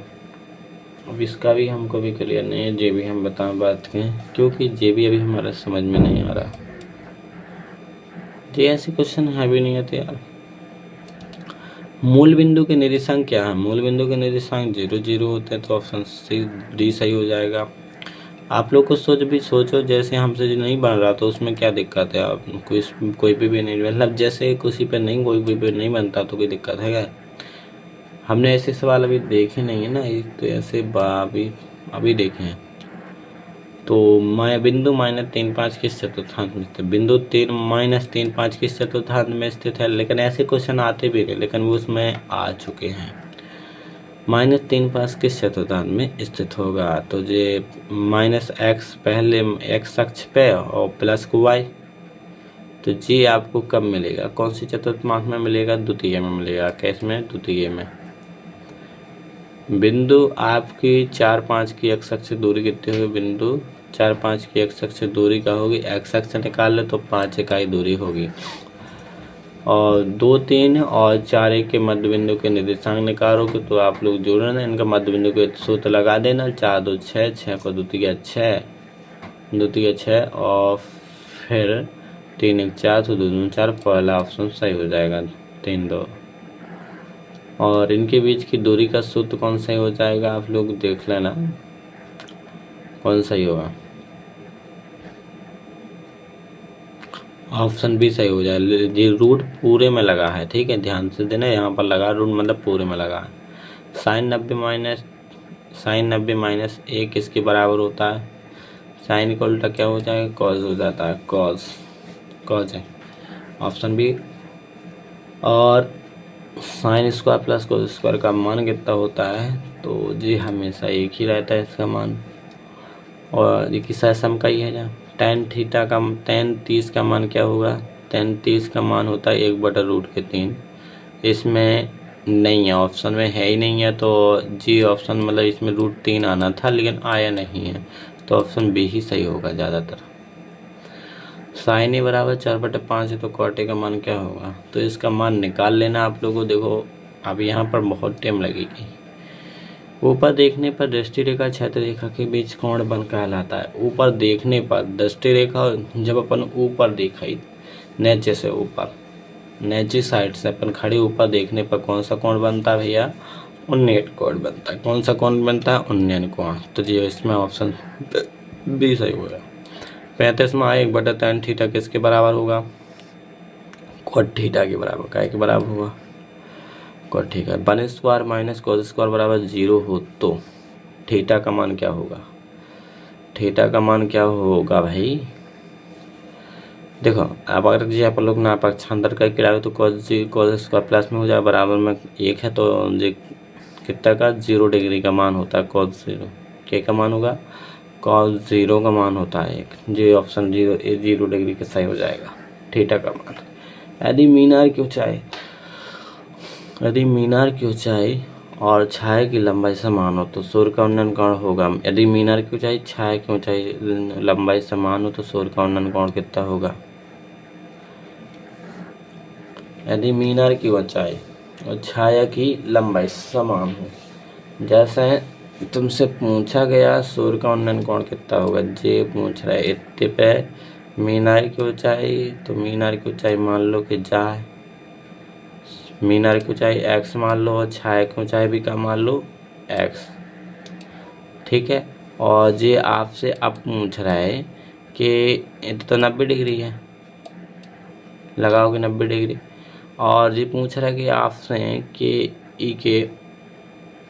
अब इसका भी हमको भी क्लियर नहीं है, जे भी हम बता बात के, क्योंकि जे भी अभी हमारा समझ में नहीं आ रहा। जी ऐसे क्वेश्चन है भी नहीं आते यार। मूल बिंदु के निर्देशांक क्या है? मूल बिंदु के निर्देशांक 0 0 होते हैं, तो ऑप्शन सी डी सही हो जाएगा। आप लोग को सोचो जैसे हमसे जो नहीं बन रहा तो उसमें क्या दिक्कत है? आप कोई भी नहीं, मतलब जैसे किसी पे नहीं कोई भी नहीं बनता तो कोई दिक्कत है क्या? हमने ऐसे सवाल अभी देखे नहीं है ना, तो ऐसे अभी देखे हैं। तो बिंदु -3 5 किस चतुर्थांश में स्थित? बिंदु 3 -3 5 किस चतुर्थांश में स्थित है? लेकिन ऐसे क्वेश्चन आते भी रहे, लेकिन वो उसमें आ चुके हैं। -3 5 किस चतुर्थांश में स्थित होगा? तो ये -x पहले x अक्ष पे और प्लस को y, तो जी आपको कब मिलेगा? कौन सी चतुर्थांश में मिलेगा? द्वितीय में मिलेगा। कैस में? द्वितीय में। बिंदु आपकी 4 5 की x अक्ष से दूरी कितनी होगी? बिंदु 4 5 की x अक्ष से दूरी का होगी, x अक्ष निकाल ले तो 5 इकाई दूरी होगी। और 2 3 और 4 1 के मध्य बिंदु के निर्देशांक निकालोगे तो आप लोग जोड़ना, इनका मध्य बिंदु के सूत्र लगा देना। 4 2 6, 6 को द्वितीय 6 और फिर 3 1 4 तो 2 2 4। पहला ऑप्शन सही हो जाएगा, 3 2। और इनके बीच की दूरी का सूत्र कौन सा हो जाएगा? आप लोग देख लेना कौन सही होगा। ऑप्शन बी सही हो जाएगा। ये रूट पूरे में लगा है, ठीक है, ध्यान से देना, यहाँ पर लगा रूट मतलब पूरे में लगा है। साइन 90 माइनस 1 किसके बराबर होता है? साइन का उल्टा क्या हो जाएगा? कॉस हो जाता है, कॉस है ऑप्शन बी। और sine square plus cos square का मान कितना होता है? तो जी हमेशा एक ही रहता है इसका मान, और ये किसा सम का ही है ना। tan 30 का मान क्या होगा? tan 30 का मान होता है 1/√3। इसमें नहीं है, ऑप्शन में है ही नहीं है, तो जी ऑप्शन मतलब इसमें √3 आना था लेकिन आया नहीं है, तो ऑप्शन बी ही सही होगा ज़्यादातर। साइन ए बराबर 4/5 है, तो कॉट ए का मान क्या होगा? तो इसका मान निकाल लेना आप लोगों। देखो अब यहाँ पर बहुत टाइम लगेगी। ऊपर देखने पर दृष्टि रेखा क्षैतिज रेखा के बीच कोण बन कहलाता है। ऊपर देखने पर दृष्टि रेखा, जब अपन ऊपर दिखाई नीचे से ऊपर, नीचे साइड से अपन खड़े ऊपर देखने पर कौन सा कोण बनता है भैया? उन्नयन कोण बनता है। कौन सा कोण बनता है? उन्नयन कोण। तो जी इसमें ऑप्शन बी सही होगा। 35 में 1/tan थीटा किसके बराबर होगा? कॉट थीटा के बराबर। काय के बराबर होगा? Cot theta. 1 square minus cos square बराबर 0 हो तो थीटा का मान क्या होगा? थीटा का मान क्या होगा भाई? देखो अब अगर जी आप लोग ना पक्षांतर करके लाओ तो कॉस स्क्वायर प्लस में हो जाए, बराबर में 1 है, तो जी कितना का 0 डिग्री का मान होता है। कॉस 0 क्या का मान होगा? कॉस 0 का मान होता है 1। जी ऑप्शन 0 डिग्री का सही हो जाएगा थीटा का मान। यदि मीनार की ऊंचाई और छाया की लंबाई समान हो तो सूर्य का उन्नयन कोण होगा। यदि मीनार की ऊंचाई छाया की ऊंचाई लंबाई समान हो तो सूर्य का उन्नयन कोण कितना होगा? यदि मीनार की ऊंचाई और छाया की लंबाई समान हो, जैसे तुमसे पूछा गया सूर्य का उन्नयन कोण कितना होगा, जे पूछ रहा है इतने पे मीनार की ऊंचाई, तो मीनार की ऊंचाई मान लो कि जा है, मीनार की ऊंचाई x मान लो और छाया की ऊंचाई भी का मान लो x, ठीक है। और ये आपसे अब पूछ रहा है कि तो 90 डिग्री है, लगाओगे 90 डिग्री। और ये पूछ रहा है कि आपसे कि ई के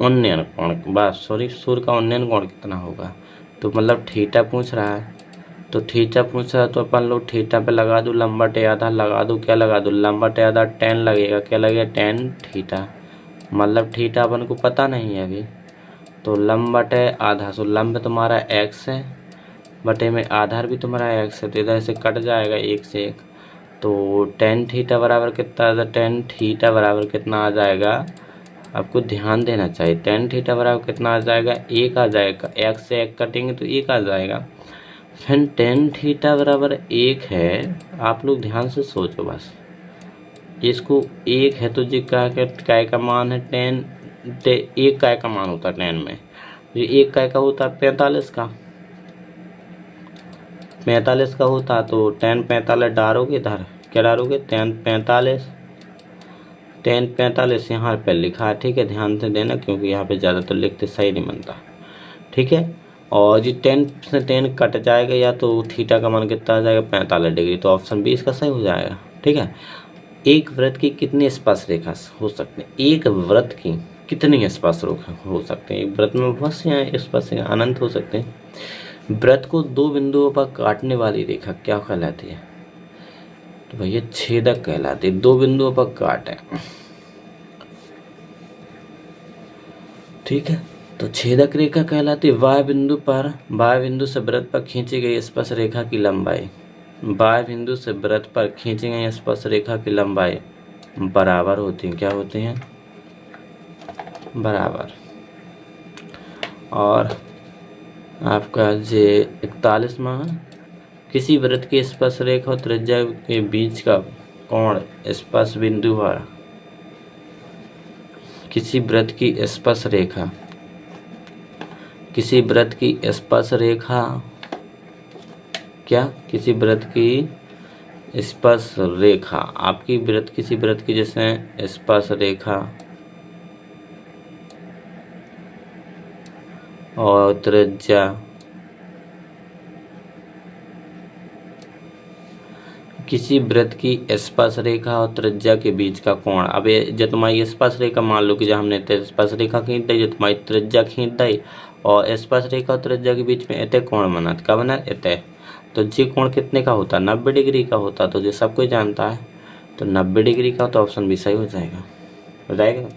उन्नयन कोण, सूर्य का उन्नयन कोण कितना होगा, तो मतलब थीटा पूछ रहा है। तो थीटा पूछ रहा है तो अपन लोग थीटा पे लगा दो लंबट आधा, लगा दो क्या लगा दो लंबट आधा, tan लगेगा, क्या लगेगा tan थीटा, मतलब थीटा अपन को पता नहीं है अभी। तो लंबट आधा, सो लंब तुम्हारा x है, बटे में आधार भी तुम्हारा x है, तो इधर से कट जाएगा 1 से 1, तो tan थीटा बराबर कितना आ जाएगा? tan थीटा बराबर कितना आ जाएगा? आपको ध्यान देना चाहिए। tan थीटा बराबर कितना आ जाएगा? 1 आ जाएगा, 1 से 1 कटेंगे तो 1 आ जाएगा। फिर tan थीटा बराबर 1 है, आप लोग ध्यान से सोचो बस, इसको 1 है तो जी काय का मान है? tan 1 काय का मान होता है tan में? ये 1 काय का होता है? 45 का, 45 का होता, तो tan 45 डालोगे इधर क्या डालोगे, tan 45, tan 45 यहाँ पे लिखा है, ठीक है, ध्यान से देना क्योंकि यहाँ पे ज़्यादा तो लिखते सही नहीं बनता, ठीक है। और जी tan से tan कट जाएगा या तो थीटा का मान कितना आ जाएगा 45 डिग्री, तो ऑप्शन बी इसका सही हो जाएगा, ठीक है। एक वृत्त की कितनी स्पर्शरेखा हो सकते हैं, एक वृत्त की कितनी स्पर्शरेखा हो सकते हैं, एक वृत्त में बहुत से स्पर्शरेखा अनंत हो सकते हैं। वृत्त को दो बिंदुओं पर काटने वाली रेखा क्या कहलाती है, तो भैया छेदक कहलाती है, दो बिंदुओं पर काटे, ठीक है, तो छेदक रेखा कहलाती है। वाय बिंदु से वृत्त पर खींची गई स्पर्श रेखा की लंबाई, वाय बिंदु से वृत्त पर खींची गई स्पर्श रेखा की लंबाई बराबर होती है, क्या होती हैं, बराबर। और आपका जे 41वां, किसी वृत्त की स्पर्श रेखा और त्रिज्या के बीच का कोण स्पर्श बिंदु पर, किसी वृत्त की स्पर्श रेखा, किसी वृत्त की स्पर्श रेखा, क्या, किसी वृत्त की स्पर्श रेखा, आपकी वृत्त किसी वृत्त की जैसे स्पर्श रेखा और त्रिज्या, किसी वृत्त की स्पर्श रेखा और त्रिज्या के बीच का कोण। अब ये जो तुम्हारी स्पर्श रेखा, मान लो कि जब हमने स्पर्श रेखा खींच दी, जो तुम्हारी त्रिज्या खींच दी और स्पर्श रेखा और त्रिज्या के बीच में इतने कोण बना, क्या बना, इतने, तो ये कोण कितने का होता, 90 डिग्री का होता, तो जो सब कोई जानता है, तो 90 डिग्री का, तो ऑप्शन भी सही हो जाएगा, हो जाएगा।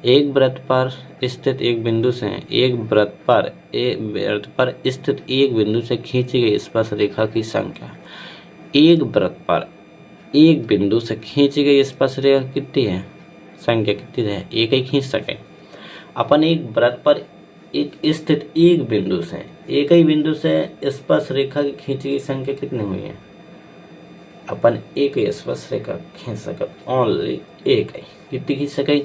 एक वृत्त पर स्थित एक बिंदु से, एक वृत्त पर स्थित एक बिंदु से खींची गई स्पर्श रेखा की संख्या, एक वृत्त पर एक बिंदु से खींची गई स्पर्श रेखा कितनी है, संख्या कितनी है, एक ही खींच सके। अपन एक वृत्त पर एक स्थित एक बिंदु से, एक ही बिंदु से स्पर्श रेखा की खींची गई संख्या कितनी हुई है, अपन एक ही स्पर्श रेखा खींच सके, ओनली एक ही, कितनी खींच सके,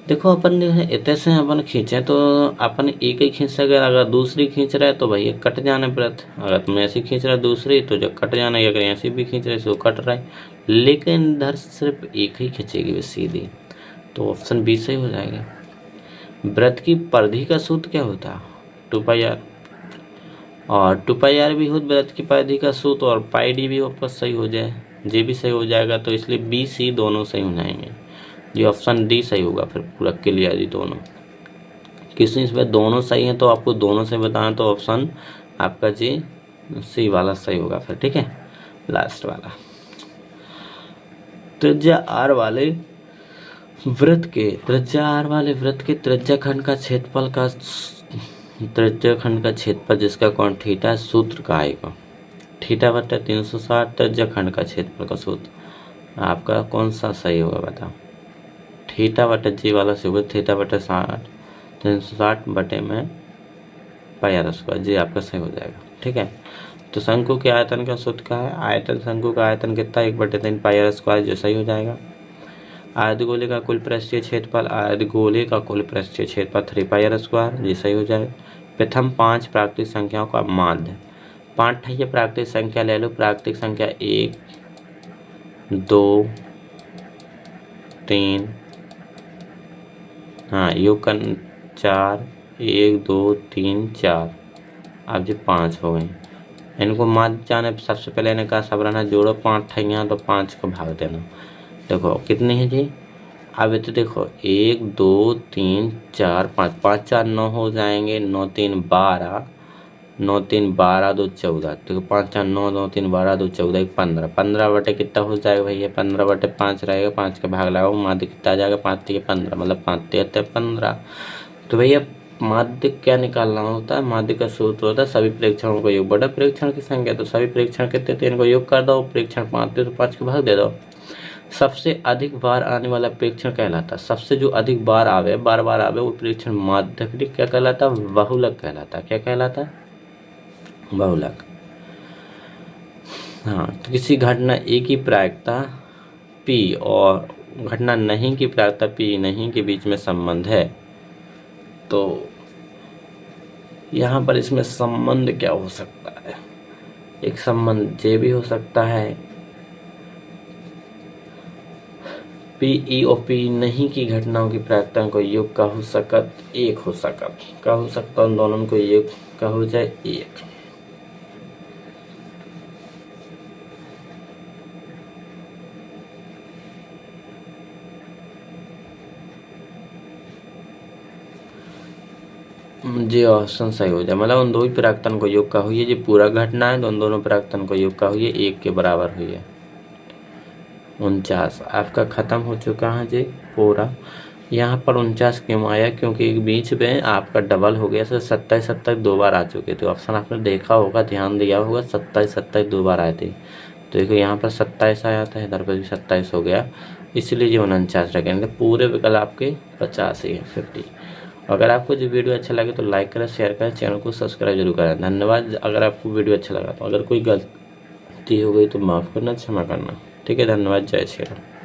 देखो अपन इतने से अपन खींचे तो अपन एक ही खींच सके, अगर दूसरी खींच रहा है तो भाई कट जाना व्रत, अगर तुम ऐसी खींच रहा है दूसरी तो जो कट जाना, अगर ऐसी भी खींच रहे तो कट रहा है, लेकिन इधर सिर्फ एक ही खींचेगी वे सीधी, तो ऑप्शन बी सही हो जाएगा। व्रत की परिधि का सूत्र क्या होता है, 2πr, और 2πr भी हो व्रत की परिधि का सूत्र, और पाई डी भी वापस सही हो जाए, जे भी सही हो जाएगा, तो इसलिए बी सी दोनों सही हो जाएंगे, ये ऑप्शन डी सही होगा फिर पूरा क्लियर जी दोनों। किसी इसमें दोनों सही हैं तो आपको दोनों से बताना, तो ऑप्शन आपका जी सी वाला सही होगा फिर, ठीक है। लास्ट वाला, त्रिज्या आर वाले वृत्त के त्रिज्या खंड का क्षेत्रफल जिसका कोण थीटा, सूत्र का आएगा थीटा बटा 360, त्रिज्या खंड का क्षेत्रफल का सूत्र आपका कौन सा सही होगा बताओ, थीटा बटे जी वाला से होगा, थीटा बटे 360 बटे में πr स्क्वायर, जी आपका सही हो जाएगा, ठीक है। तो शंकु के आयतन का सूत्र क्या है, आयतन शंकु का आयतन कितना 1/3 πr स्क्वायर, जो सही हो जाएगा। आयत गोले का कुल पृष्ठीय क्षेत्रफल, आयत गोले का कुल पृष्ठीय क्षेत्रफल 3πr स्क्वायर, ये सही हो जाएगा। प्रथम 5 प्राकृतिक संख्याओं का माध्य, 5 प्राकृतिक संख्या ले लो, प्राकृतिक संख्या 1 2 3, हाँ योग का 4, 1 2 3 4, अब जी 5 हो गए, इनको माध्य जाने सबसे पहले इन्हें कहा सब रहना जोड़ो, 5 ठैया तो 5 को भाग देना, देखो कितनी है जी, अब तो देखो 1 2 3 4 5, 5 4 9 हो जाएंगे, 9 3 12, 9 3 12 2 14, देखो 5 4 9 9 3 12 2 14 15, 15 बटे कितना हो जाएगा भैया, 15 बटे 5 रहेगा, 5 का भाग लगाओ, माध्य कितना आ जाएगा 5 3 15, मतलब 5 3 15। तो भैया माध्य क्या निकालना होता है, माध्य का सूत्र होता है सभी प्रेक्षणों का योग बटा प्रेक्षण की संख्या, तो सभी प्रेक्षण कितने थे इनको योग कर दो, प्रेक्षण 5 थे तो 5 का भाग दे दो। सबसे अधिक बार आने वाला प्रेक्षण कहलाता, सबसे जो अधिक बार आवे बार बार आवे वो प्रेक्षण माध्यक्रिक क्या कहलाता, बहुलक कहलाता, क्या कहलाता, बहुलक। हाँ, तो किसी घटना ए की प्रायिकता P और घटना नहीं की प्रायिकता P नहीं के बीच में संबंध है, तो यहाँ पर इसमें संबंध क्या हो सकता है, एक संबंध जे भी हो सकता है, पी ई और पी नहीं की घटनाओं की प्रायिकता को योग का हो सकत एक हो सकत का हो सकता उन दोनों को योग का हो जाए एक। जे ऑप्शन सही हो जाए, मतलब उन दो ही प्राक्तन को योग का हुई है। जो पूरा घटना है तो उन दोनों प्राक्तन को योग का हुई है, एक के बराबर हुई है। 49 आपका खत्म हो चुका है जी पूरा। यहाँ पर 49 क्यों आया, क्योंकि बीच में आपका डबल हो गया। सर 27 27 दो बार आ चुके थे ऑप्शन, आपने देखा होगा, ध्यान दिया होगा। 27 27 दो बार आए थे। तो देखो यहाँ पर 27 आया था, इधर पर भी 27 हो गया, इसलिए जो 49 रखेंगे। पूरे विकल्प आपके 50 ही है, 50। अगर आपको जो वीडियो अच्छा लगे तो लाइक करें, शेयर करें, चैनल को सब्सक्राइब जरूर करें। धन्यवाद। अगर आपको वीडियो अच्छा लगा तो अगर कोई गलती हो गई तो माफ़ करना, क्षमा करना। ठीक है, धन्यवाद। जय श्री राम।